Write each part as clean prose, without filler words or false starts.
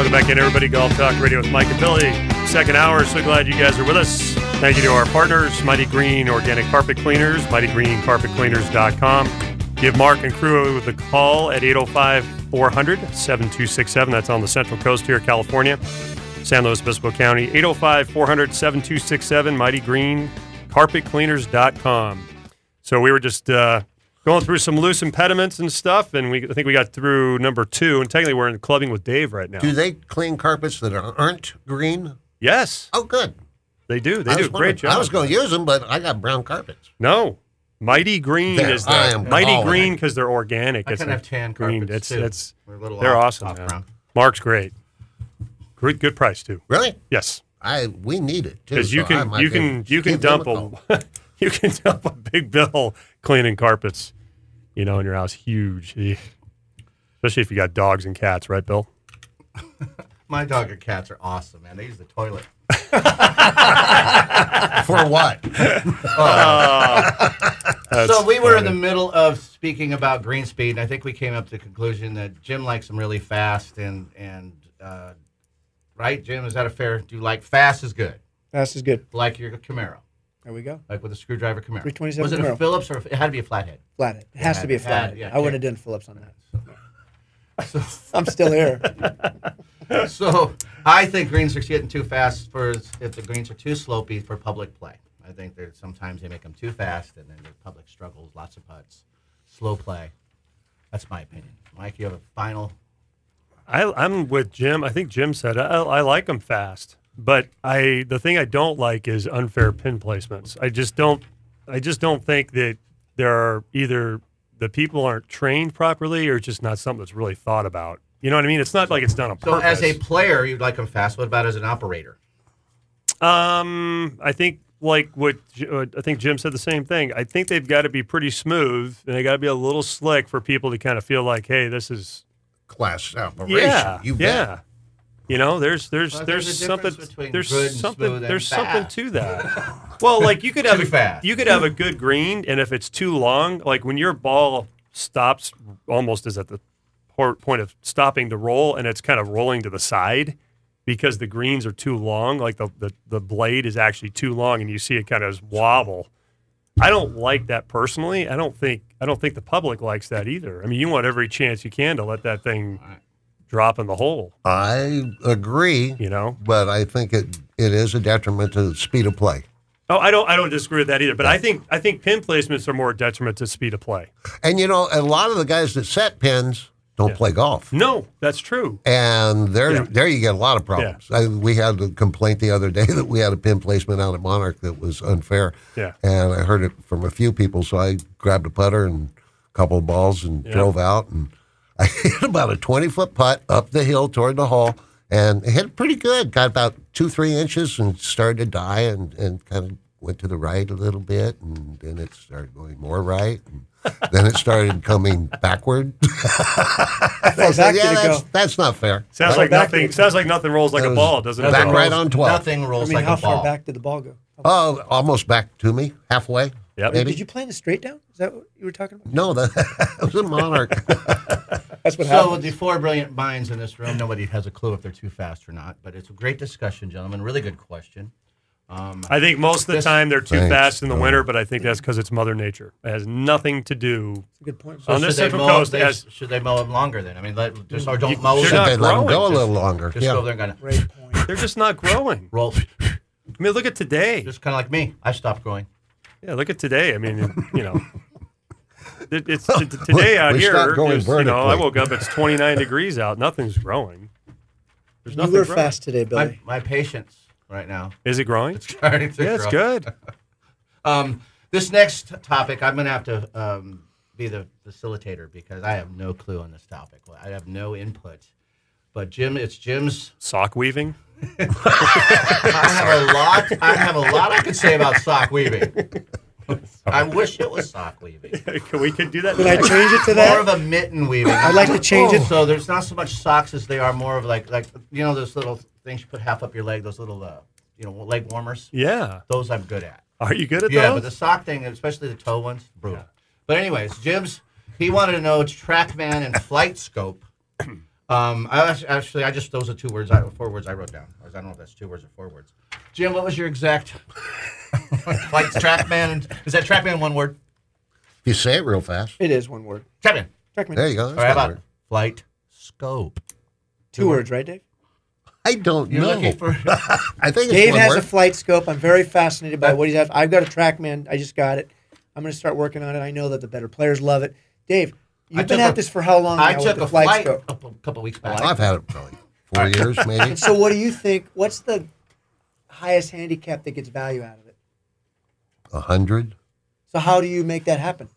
Welcome back in, everybody. Golf Talk Radio with Mike and Billy. Second hour. So glad you guys are with us. Thank you to our partners, Mighty Green Organic Carpet Cleaners, mightygreencarpetcleaners.com. Give Mark and crew the call at 805-400-7267. That's on the Central Coast here, California. San Luis Obispo County, 805-400-7267, mightygreencarpetcleaners.com. So we were just going through some loose impediments and stuff, and I think we got through number 2, and technically we're in clubbing with Dave right now. Do they clean carpets that aren't green? Yes. Oh, good. They do. They do a great job. I was going to use them, but I got brown carpets. No. Mighty Green is the Mighty Green because they're organic. I can have tan carpets too. They're awesome, man. Mark's great. Good price too. Really? Yes. We need it too. Because you can dump you can dump a big bill cleaning carpets, in your house. Huge, especially if you got dogs and cats, right, Bill? My dog and cats are awesome, man. They use the toilet. For what? So we were in the middle of speaking about green speed, and I think we came up to the conclusion that Jim likes them really fast, and right, Jim, is that a fair? Do you like fast is good? Fast is good. Like your Camaro. There we go. Like with a screwdriver Camaro. 327 Was it Camaro. a Phillips or it had to be a flathead? Flathead. It has to be a flathead. Yeah, I wouldn't have done Phillips on that. I'm still here. So I think greens are getting too fast if the greens are too slopey for public play. I think sometimes they make them too fast, and then the public struggles, lots of putts, slow play. That's my opinion. Mike, you have a final? I'm with Jim. I think Jim said I like them fast, but the thing I don't like is unfair pin placements. I just don't think that there are either the people aren't trained properly or just not something that's really thought about. You know what I mean? It's not like it's done on purpose. So as a player, you'd like them fast. What about as an operator? I think I think Jim said the same thing. I think they've got to be pretty smooth, and they got to be a little slick for people to kind of feel like, hey, this is class operation. Yeah, you yeah. bet. There's something to that. Well, like you could have a good green, and if it's too long, like when your ball stops, almost is at the point of stopping the roll, and it's kind of rolling to the side because the greens are too long. Like the blade is actually too long, and you see it kind of wobble. I don't like that personally. I don't think the public likes that either. I mean, you want every chance you can to let that thing drop in the hole. I agree. But I think it is a detriment to the speed of play. Oh, I don't disagree with that either. But I think pin placements are more a detriment to speed of play. And a lot of the guys that set pins don't play golf. No, that's true. And there you get a lot of problems. Yeah. We had a complaint the other day that we had a pin placement out at Monarch that was unfair. Yeah. And I heard it from a few people, so I grabbed a putter and a couple of balls and drove out. And I hit about a 20-foot putt up the hill toward the hole, and it hit pretty good. Got about 2-3 inches and started to die and kind of went to the right a little bit, and then it started going more right. And then it started coming backward. That's not fair. Sounds like nothing rolls like a ball, doesn't it? Back right on 12. Nothing rolls like a ball. How far back did the ball go? Oh, almost back to me, halfway. Yep. Did you play in a straight down? Is that what you were talking about? No, that was a Monarch. That's what happened. So with the four brilliant minds in this room, nobody has a clue if they're too fast or not. But it's a great discussion, gentlemen. Really good question. I think most of the time they're too fast in the winter, but I think that's because it's Mother Nature. It has nothing to do. That's a good point. So on the Central Coast. Should they mow them longer then? I mean, don't mow them. Should they let them go a little longer? Just go there and kind of. Great point. They're just not growing. Roll. I mean, look at today. Just kind of like me. I stopped growing. Yeah, look at today. I mean, it's today out here. I woke up. It's 29 degrees out. Nothing's growing. There's nothing. You were growing. fast today, Billy. My patience right now. Is it growing? It's starting to grow. It's good. This next topic, I'm going to have to be the facilitator because I have no clue on this topic. I have no input. But it's Jim's sock weaving. I have a lot I could say about sock weaving. I wish it was sock weaving. We could do that. Could I change it to that? More of a mitten weaving. I'd like to change it. So there's not so much socks as they are more of like those little things you put half up your leg, those little leg warmers. Yeah. Those I'm good at. Are you good at those? Yeah, but the sock thing, especially the toe ones, brutal. Yeah. But anyways, he wanted to know TrackMan and Flight Scope. I just those are 4 words I wrote down. I don't know if that's 2 words or 4 words. Jim, what was your exact flight TrackMan? Is that TrackMan 1 word? You say it real fast. It is 1 word. TrackMan. There you go. All right, how about flight scope? 2 words, right, Dave? I don't You're know. looking for. I think it's Dave 1 has word. a flight scope. I'm very fascinated by what he's at. I've got a TrackMan. I just got it. I'm going to start working on it. I know that the better players love it. Dave, you've been at this for how long now I with took the a flight flight scope? a couple weeks back. I've had it probably 4 years, maybe. And so what do you think? What's the highest handicap that gets value out of it? 100. So how do you make that happen?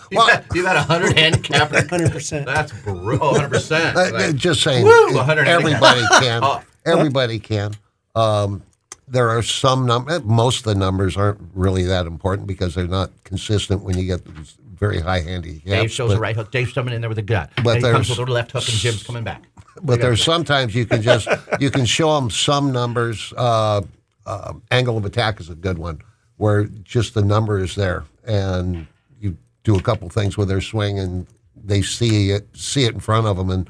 You've had 100 handicap. 100%. That's brutal. 100%. Just saying, Woo, 100 everybody can. Oh. Everybody can. There are some numbers. Most of the numbers aren't really that important because they're not consistent when you get these very high handicaps. Dave shows a right hook. Dave's coming in there with a gun. But And he comes there's- with a left hook, and Jim's coming back. But there's sometimes you can show them some numbers. Angle of attack is a good one, where just the number is there, and you do a couple things with their swing, and they see it in front of them, and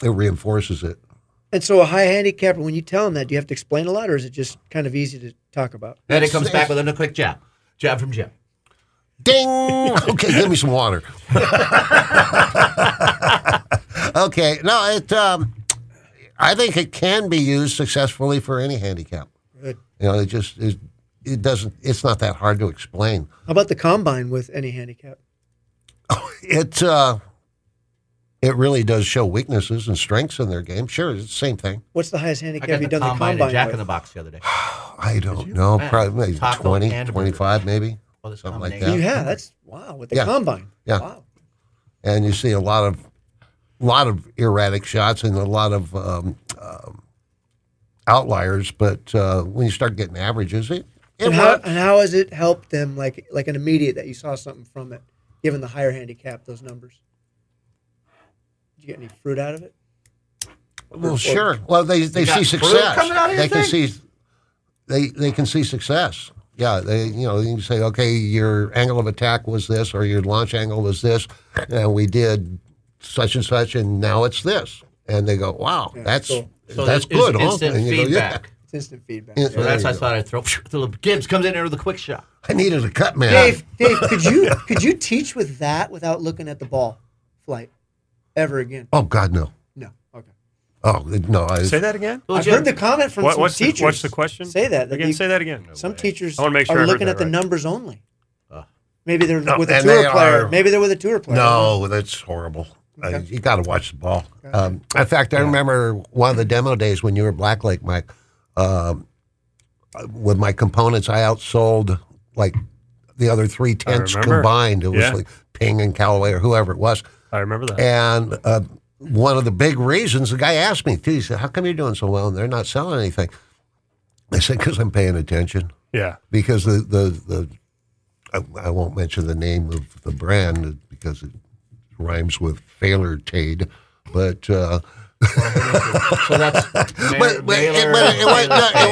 it reinforces it. And so a high handicapper, when you tell them that, do you have to explain a lot, or is it just kind of easy to talk about? Then it comes back with a quick jab. Jab from Jim. Ding! Okay, give me some water. Okay, no, I think it can be used successfully for any handicap. Good. You know, it doesn't. It's not that hard to explain. How about the combine with any handicap? It really does show weaknesses and strengths in their game. Sure, it's the same thing. What's the highest I handicap got you've the done the combine combine and Jack in with? the Box the other day. I don't know. Man, Probably maybe taco 20, and a 25 maybe. Well, this Something like combination. that. Yeah, that's wow with the Yeah. combine. Yeah. Wow. And you see a lot of erratic shots and a lot of outliers. But when you start getting averages, it And works. how has it helped them, like an immediate that you saw something from it, given the higher handicap, those numbers? Did you get any fruit out of it? Well, sure. Well, they see got fruit success. coming out of your They can thing? see they can see success. Yeah, you can say, okay, your angle of attack was this, or your launch angle was this, and we did such and such, and now it's this. And they go, wow, that's cool. So that's this good, is huh? instant And you go, feedback. It's instant feedback. Yeah. So There that's you I go. thought I'd throw. Gibbs comes in there with a quick shot. I needed a cut man. Dave, could you teach with that without looking at the ball flight ever again? Oh God, no. No. Okay. Oh no. Say that again. Well, I've Jim, heard the comment from some What's teachers. the question? Say that. Again, you- say that again. Some teachers I wanna make sure I are heard looking that at the right. numbers only. Maybe they're with a and tour they player. are- Maybe they're with a tour player. No, that's horrible. Okay. You got to watch the ball. In fact, I remember one of the demo days when you were Black Lake, Mike. With my components, I outsold like the other 3 tents remember. combined. It was Yeah. like Ping and Callaway or whoever it was. I remember that. And one of the big reasons, the guy asked me, too, he said, how come you're doing so well and they're not selling anything? I said, because I'm paying attention. Yeah. Because I won't mention the name of the brand because it rhymes with Failer Tade, but so that's it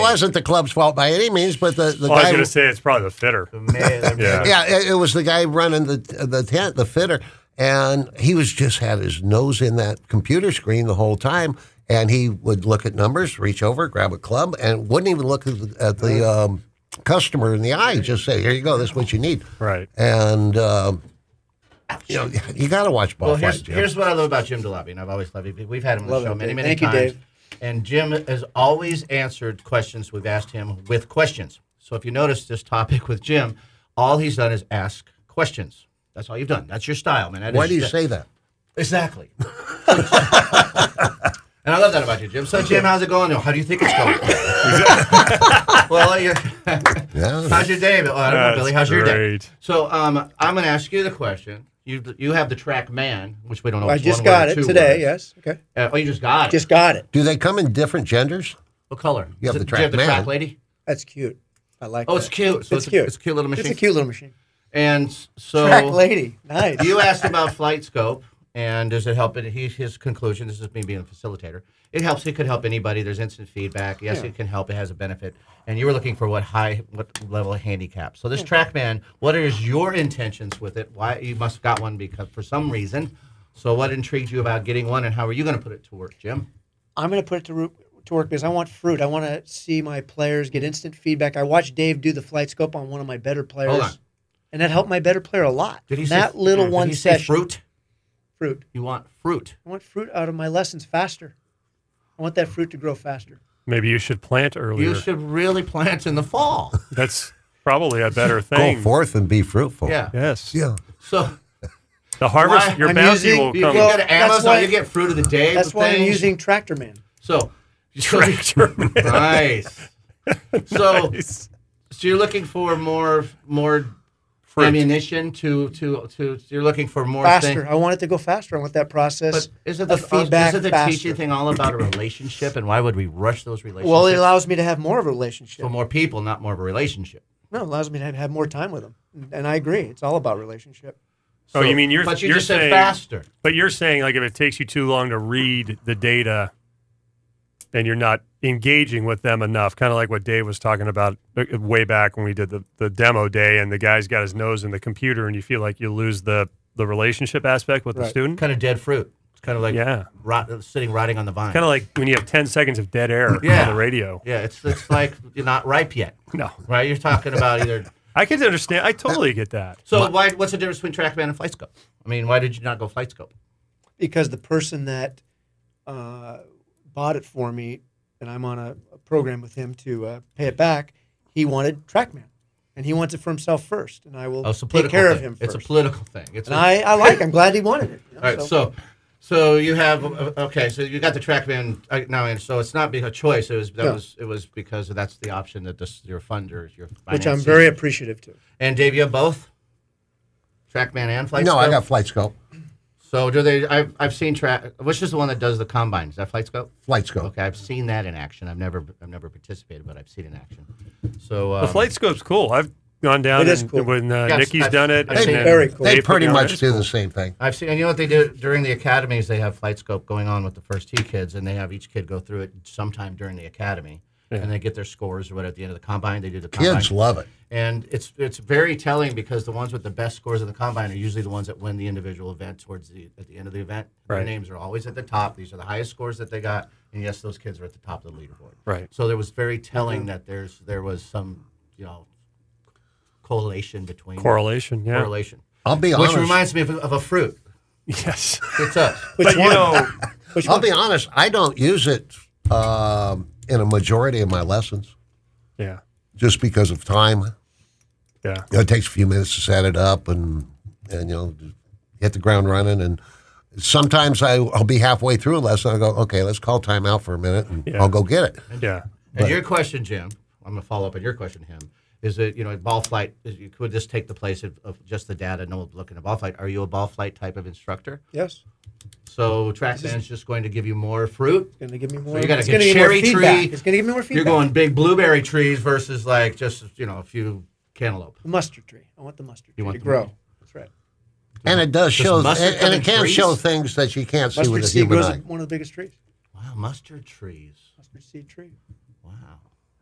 wasn't the club's fault by any means. But the Well, I was guy, going to say it's probably the fitter. Yeah. yeah, it was the guy running the tent, the fitter, and he was just had his nose in that computer screen the whole time. And he would look at numbers, reach over, grab a club, and wouldn't even look at the customer in the eye. Just say, "Here you go. This is what you need." Right. And you got to watch ball Well, fights. here's what I love about Jim DeLabbie, and I've always loved him. We've had him on Love the show it, many, Dave. many Thank you, times. Dave. And Jim has always answered questions we've asked him with questions. So if you notice this topic with Jim, all he's done is ask questions. That's all you've done. That's your style, man. That Why is- do you say that? Exactly. And I love that about you, Jim. So, Jim, how's it going? How do you think it's going? Well, Yeah. how's your day? Oh, I don't know, That's Billy. How's your day? great. So, I'm going to ask you the question. You have the TrackMan, which we don't know. I if it's just one got word or it 2 today. words. Yes. Okay. Oh, you just got it. Just got it. Do they come in different genders? What color? You have Is the do you have the TrackMan. Track Lady? That's cute. I like. Oh, that. it's cute. So It's cute. It's a cute little machine. It's a cute little machine. And so Track lady. Nice. you asked about Flight Scope, and does it help? His conclusion. This is me being a facilitator. It helps. It could help anybody. There's instant feedback. Yes, it can help. It has a benefit. And you were looking for what level of handicap. So this TrackMan, what is your intentions with it? Why you must have got one because for some reason. So what intrigued you about getting one, and how are you going to put it to work, Jim? I'm going to put it to work because I want fruit. I want to see my players get instant feedback. I watched Dave do the flight scope on one of my better players. Hold on. And that helped my better player a lot. Did he that say, little did one he say session. fruit? Fruit. You want fruit. I want fruit out of my lessons faster. I want that fruit to grow faster. Maybe you should plant earlier. You should really plant in the fall. That's probably a better thing. Go forth and be fruitful. Yeah. Yes. Yeah. So The harvest, Why- your I'm bounty using- will you come. can go to that's Amazon, why- you get fruit of the day. That's why I'm things. using Tractor Man. So, Tractor Man. nice. So, Nice. so you're looking for more Fruit. ammunition to you're looking for more Faster. thing- I want it to go faster. I want that process But isn't of feedback isn't the faster. teaching thing all about a relationship? And why would we rush those relationships? Well, it allows me to have more of a relationship. for more people, not more of a relationship. No, it allows me to have more time with them. And I agree. It's all about relationship. Oh, you mean But you you're just said saying faster. But you're saying like if it takes you too long to read the data, then you're not engaging with them enough. Kind of like what Dave was talking about way back when we did the demo day, and the guy's got his nose in the computer, and you feel like you lose the relationship aspect with the Right. student. Kind of dead fruit. It's kind of like Yeah. sitting rotting on the vine. Kind of like when you have 10 seconds of dead air Yeah. on the radio. Yeah, it's like you're not ripe yet, No, right? You're talking about either. I can understand. I totally get that. So what's the difference between TrackMan and FlightScope? I mean, why did you not go FlightScope? Because the person that bought it for me, and I'm on a program with him to pay it back, he wanted TrackMan. And he wants it for himself first. And I will Oh, it's a take political care thing. of him first. It's a political thing. It's And I like I'm glad he wanted it. You know, all right. So you have okay. So you got the TrackMan now, and so it's not being a choice. It was because that's the option that your funders, your which I'm financiers- very appreciative to. And Dave, you have both TrackMan and FlightScope. No, I got FlightScope. So do they? I've seen which is the one that does the combine? Is that FlightScope? FlightScope. Okay, I've seen that in action. I've never participated, but I've seen it in action. So The flight scope's cool. I've gone down It is and cool. when Yes, Nikki's I've- done it. I've and seen then it. Very cool. They put pretty me on much it. do the same thing. I've seen, and you know what they do during the academies? They have FlightScope going on with the first T kids, and they have each kid go through it sometime during the academy, and they get their scores or what at the end of the combine. They do the combine. Kids love it. And it's very telling because the ones with the best scores in the combine are usually the ones that win the individual event at the end of the event. Their Right. names are always at the top. These are the highest scores that they got, and yes, those kids are at the top of the leaderboard. Right. So there was very telling that there was some correlation between Correlation, yeah. correlation. I'll be Which honest. reminds me of a fruit. Yes. It's us. But you know, I'll be honest. I don't use it in a majority of my lessons yeah. just because of time. Yeah. It takes a few minutes to set it up and hit the ground running. And sometimes I'll be halfway through a lesson. I go, okay, let's call time out for a minute, and Yeah. I'll go get it. Yeah. And your question, Jim, I'm going to follow up on your question, him, is that, ball flight, you could just take the place of just the data, no looking at ball flight. Are you a ball flight type of instructor? Yes. So TrackMan's just going to give you more fruit? It's going to give me more. So you got it's a gonna good give me more cherry feedback. tree. It's going to give me more feedback. You're going big blueberry trees versus like just, a few cantaloupe. The mustard tree. I want the mustard tree want to the- grow. That's right. And it does show, mustard come and in it can trees? show things that you can't see Mustard with a seed human grows eye. one of the biggest trees. Wow, mustard trees. Mustard seed tree. Wow.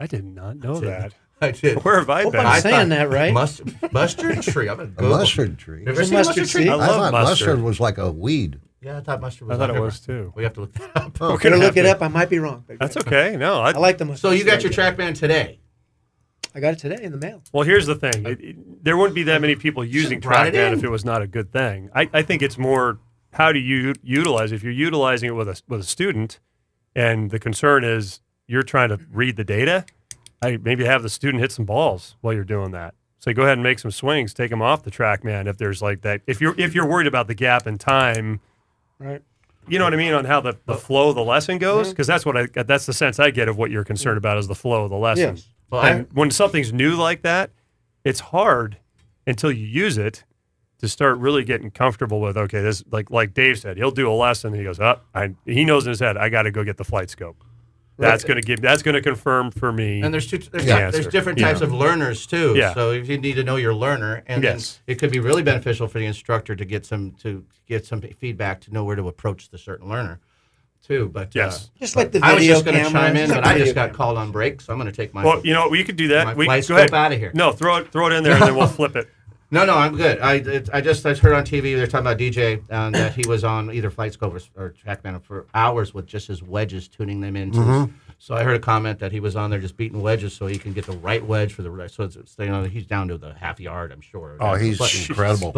I did not know that. I did. Where have I Hope been? I'm saying that right. Mustard tree. I'm going to A go. mustard tree. Have you ever It's a seen a mustard mustard tree? seed. I I love thought mustard. mustard was like a weed. Yeah, I thought mustard was I thought it everywhere. was too. We have to look that up. We're I'm going to have look it to- up. I might be wrong. But That's okay. No, I like the mustard So you got seed your idea. TrackMan today. I got it today in the mail. Well, here's the thing. There wouldn't be that many people using brought it TrackMan in. if it was not a good thing. I think it's more how do you utilize it? If you're utilizing it with a student, and the concern is you're trying to read the data, maybe have the student hit some balls while you're doing that. So go ahead and make some swings, take them off the TrackMan if there's like that. If you're worried about the gap in time, Right. you know what I mean, on how the flow of the lesson goes, because that's that's the sense I get of what you're concerned about is the flow of the lesson. Yes. Well, And when something's new like that, it's hard until you use it to start really getting comfortable with, okay, this like Dave said, he'll do a lesson and he goes, he knows in his head, I got to go get the flight scope. That's going to confirm for me. And there's answer. different types of learners too. Yeah. So if you need to know your learner, and Yes. then it could be really beneficial for the instructor to get some feedback to know where to approach the certain learner, too. But Yes. Just like the I was video just going to camera. chime in, Just like but I video just got camera. called on break, so I'm going to take my. Well, you know, we could do that. My We flight go ahead. scope outta here. No, throw it in there and then we'll flip it. No, I'm good. I just heard on TV they're talking about DJ that he was on either Flight Scope or TrackMan for hours with just his wedges, tuning them into. So I heard a comment that he was on there just beating wedges so he can get the right wedge for the right. So it's he's down to the half yard, I'm sure. Oh, he's incredible.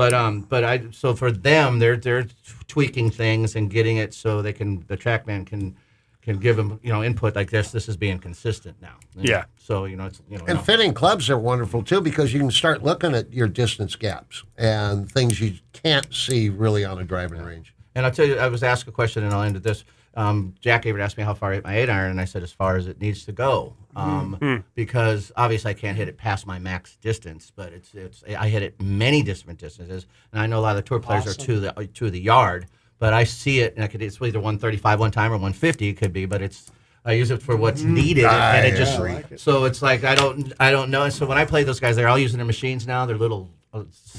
So for them, they're tweaking things and getting it so the TrackMan can give them input like this is being consistent now. Yeah. So it's and fitting clubs are wonderful too because you can start looking at your distance gaps and things you can't see really on a driving range. And I'll tell you, I was asked a question and I'll end with this. Jack Avert asked me how far I hit my 8-iron, and I said as far as it needs to go, because obviously I can't hit it past my max distance, but I hit it many different distances, and I know a lot of the tour players are to the yard. But I see it, and it's either 135 one time or 150 it could be, but I use it for what's needed, and it just so it's like I don't know. And so when I play those guys, they're all using their machines now. They're little.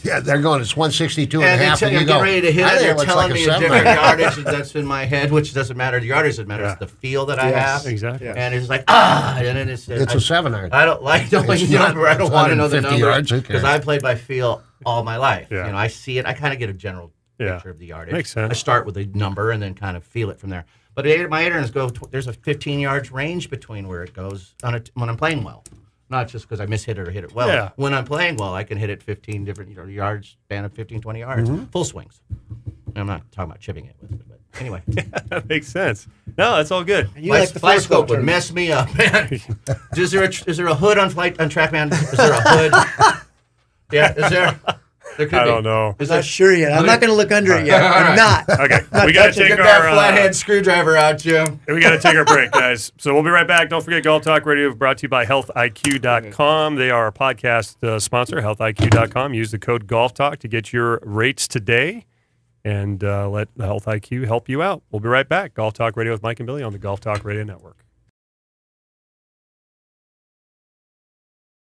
They're going. It's 162 and a half. And you get ready to hit it. They're telling me a different yardage that's in my head, which doesn't matter. The yardage doesn't matter. It's the feel that I have. Exactly. And it's like and then it's a 7-iron. I don't like knowing the number. I don't want to know the number because I played by feel all my life. Yeah. I see it. I kind of get a general picture of the yardage. Makes sense. I start with a number and then kind of feel it from there. But my 8-irons there's a 15 yards range between where it goes when I'm playing well. Not just because I mishit it or hit it well. Yeah. When I'm playing well, I can hit it 15 different yards, span of 15, 20 yards, full swings. I'm not talking about chipping it with it, but anyway. That makes sense. No, that's all good. And you like the Flight Scope would mess me up, man. Is there a hood on TrackMan? Is there a hood? Yeah, is there? There could I be. don't know. I'm not sure yet. I'm not going to look under it yet. I'm not. Okay, we got to take Get our that flathead screwdriver out, Jim. we got to take our break, guys. So we'll be right back. Don't forget, Golf Talk Radio is brought to you by HealthIQ.com. They are our podcast sponsor, HealthIQ.com. Use the code GolfTalk to get your rates today, and let Health IQ help you out. We'll be right back. Golf Talk Radio with Mike and Billy on the Golf Talk Radio Network.